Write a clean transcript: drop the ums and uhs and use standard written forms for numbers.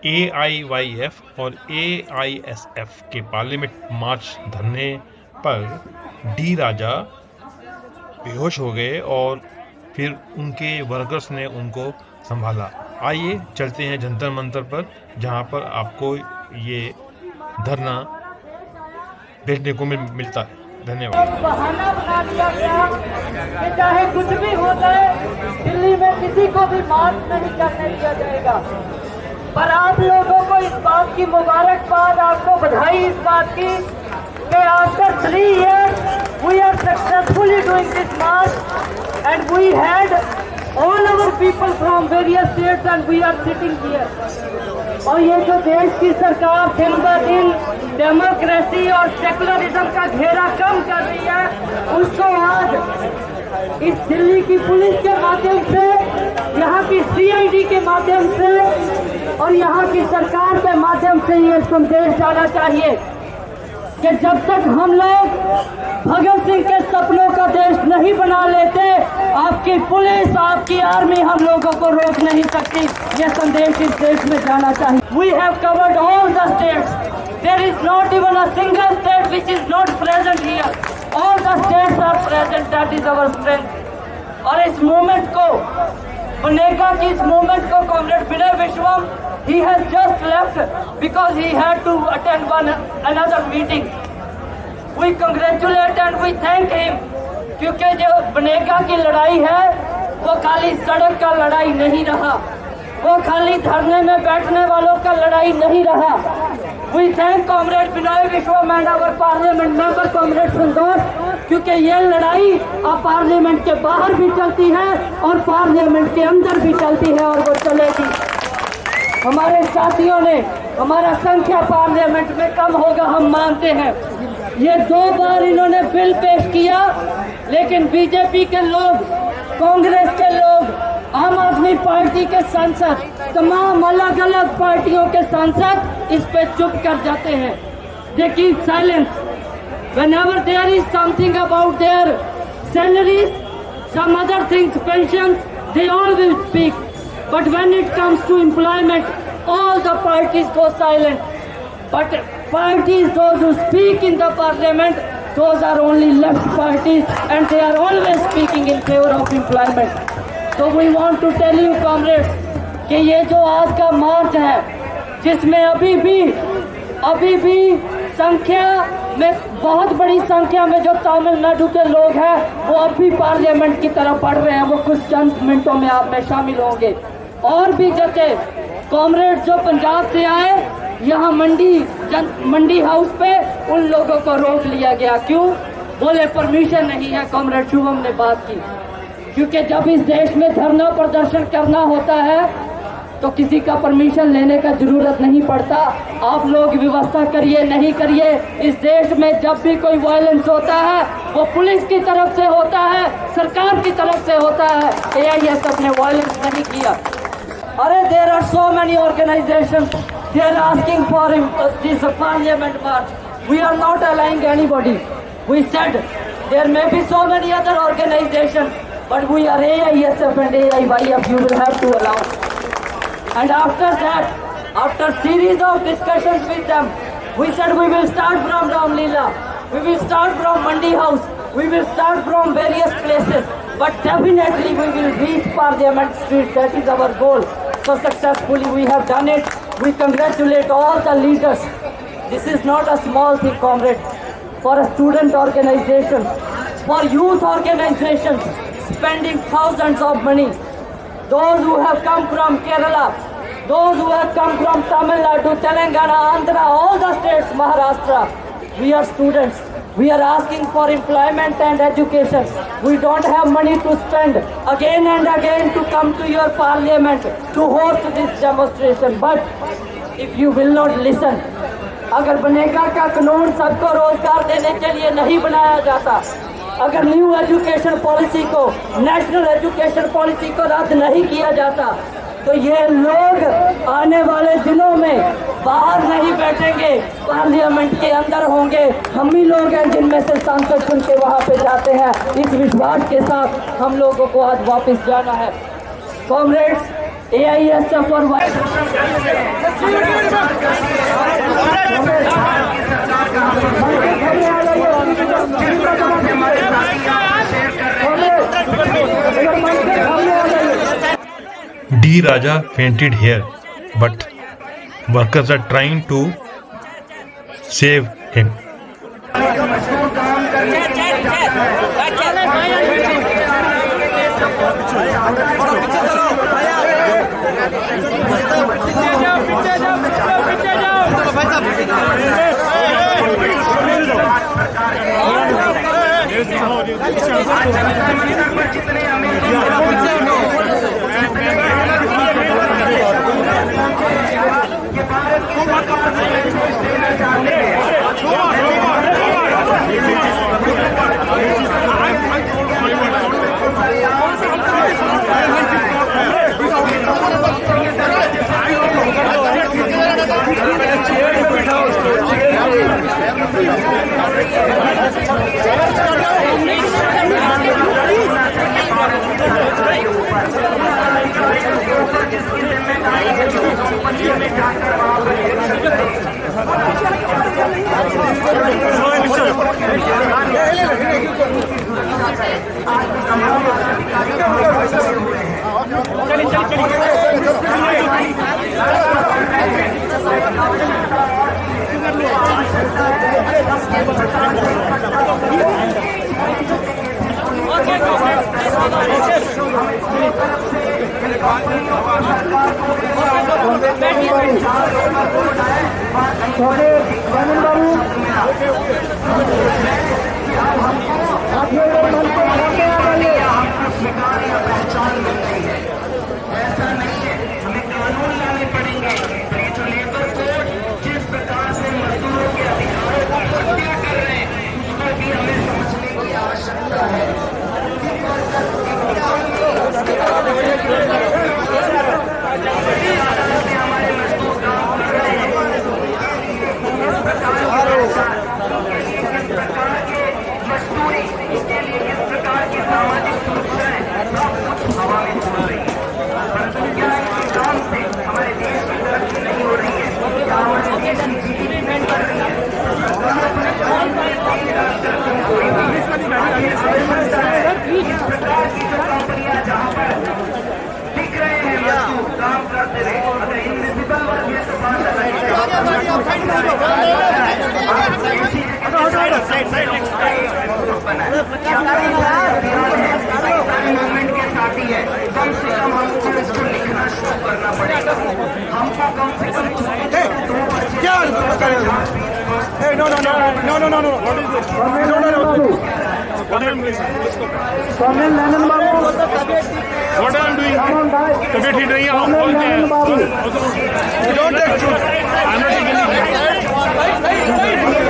AIYF और AISF के parliament मार्च धरने पर डी राजा बेहोश हो गए और फिर उनके वर्कर्स ने उनको संभाला। आइए चलते हैं जंतर मंतर पर, जहां पर आपको ये धरना देखने को मिलता है। धन्यवाद। बहाना बना दिया गया कि चाहे कुछ भी हो जाए, दिल्ली में किसी को भी मार्च नहीं करने दिया जाएगा। पर आप लोगों को इस बात की मुबारकबाद, आपको बधाई इस बात की कि after 3 years we are successfully doing this march and we had all our people from various states and we are sitting here। और ये जो देश की सरकार दिन ब दिन डेमोक्रेसी और सेकुलरिज्म का घेरा कम कर रही है, उसको आज इस दिल्ली की पुलिस के माध्यम से, यहाँ की CID के माध्यम से और यहाँ की सरकार के माध्यम से ये संदेश जाना चाहिए कि जब तक हम लोग भगत सिंह के सपनों का देश नहीं बना लेते, आपकी पुलिस, आपकी आर्मी हम लोगों को रोक नहीं सकती। ये संदेश इस देश में जाना चाहिए। We have covered all the states. There is not even a single state which is not present here. All the states are present. That is our strength. और इस मूवमेंट को, बनेगा कि इस मूवमेंट को comrade Vinay Viswam, he has just left because he had to attend another meeting. We congratulate and we thank him, क्योंकि जो बनेगा की लड़ाई है वो खाली सड़क का लड़ाई नहीं रहा, वो खाली धरने में बैठने वालों का लड़ाई नहीं रहा। We thank comrade Vinay Vishwam and our parliament member comrade Santosh, क्योंकि ये लड़ाई अब पार्लियामेंट के बाहर भी चलती है और पार्लियामेंट के अंदर भी चलती है और वो चलेगी। हमारे साथियों ने, हमारा संख्या पार्लियामेंट में कम होगा हम मानते हैं। ये 2 बार इन्होंने बिल पेश किया, लेकिन बीजेपी के लोग, कांग्रेस के लोग, आम आदमी पार्टी के सांसद, तमाम अलग अलग पार्टियों के सांसद इस पे चुप कर जाते हैं। They keep silence whenever there is something about their salaries, some other things, pensions, they all will speak. But when it comes to employment, all the parties go silent. But parties, those who speak in the parliament, those are only left parties and they are always speaking in favor of employment. So we want to tell you comrades कि ये जो आज का मार्च है, जिसमें अभी भी संख्या में, बहुत बड़ी संख्या में जो तमिलनाडु के लोग हैं वो अभी पार्लियामेंट की तरफ बढ़ रहे हैं, वो कुछ चंद मिनटों में आप में शामिल होंगे। और भी जगह कॉमरेड जो पंजाब से आए, यहाँ मंडी हाउस पे उन लोगों को रोक लिया गया। क्यों? बोले परमिशन नहीं है। कॉमरेड शुभम ने बात की, क्योंकि जब इस देश में धरना प्रदर्शन करना होता है तो किसी का परमिशन लेने का जरूरत नहीं पड़ता। आप लोग व्यवस्था करिए नहीं करिए, इस देश में जब भी कोई वायलेंस होता है वो पुलिस की तरफ से होता है, सरकार की तरफ से होता है। AISF ने वायलेंस नहीं किया। अरे there are so many organisations, they are asking for this parliament march. We are not allowing anybody. We said there may be so many other organisations, but we are AISF and AIYF, you will have to allow. And after that, after series of discussions with them, we said we will start from Ramlila, we will start from Mandi House, we will start from various places, but definitely we will reach Parliament Street. That is our goal. So successfully we have done it. We congratulate all the leaders. This is not a small thing, comrade. For a student organization, for youth organizations, spending thousands of money. Those who have come from Kerala, those who have come from Tamil Nadu, Telangana, Andhra, all the states, Maharashtra, we are students. We are asking for employment and education. We don't have money to spend again and again to come to your parliament to host this demonstration. But if you will not listen, अगर बनेगा का कानून सबको रोजगार देने के लिए नहीं बनाया जाता, अगर न्यू एजुकेशन पॉलिसी को, नेशनल एजुकेशन पॉलिसी को रद्द नहीं किया जाता, तो ये लोग आने वाले दिनों में बाहर नहीं बैठेंगे, पार्लियामेंट के अंदर होंगे। हम ही लोग हैं जिनमें से सांसद चुन के वहाँ पे जाते हैं। इस विश्वास के साथ हम लोगों को आज वापस जाना है। कॉमरेड्स, AISF और D. Raja fainted here, but workers are trying to save him. Don't take truth. I'm not taking it.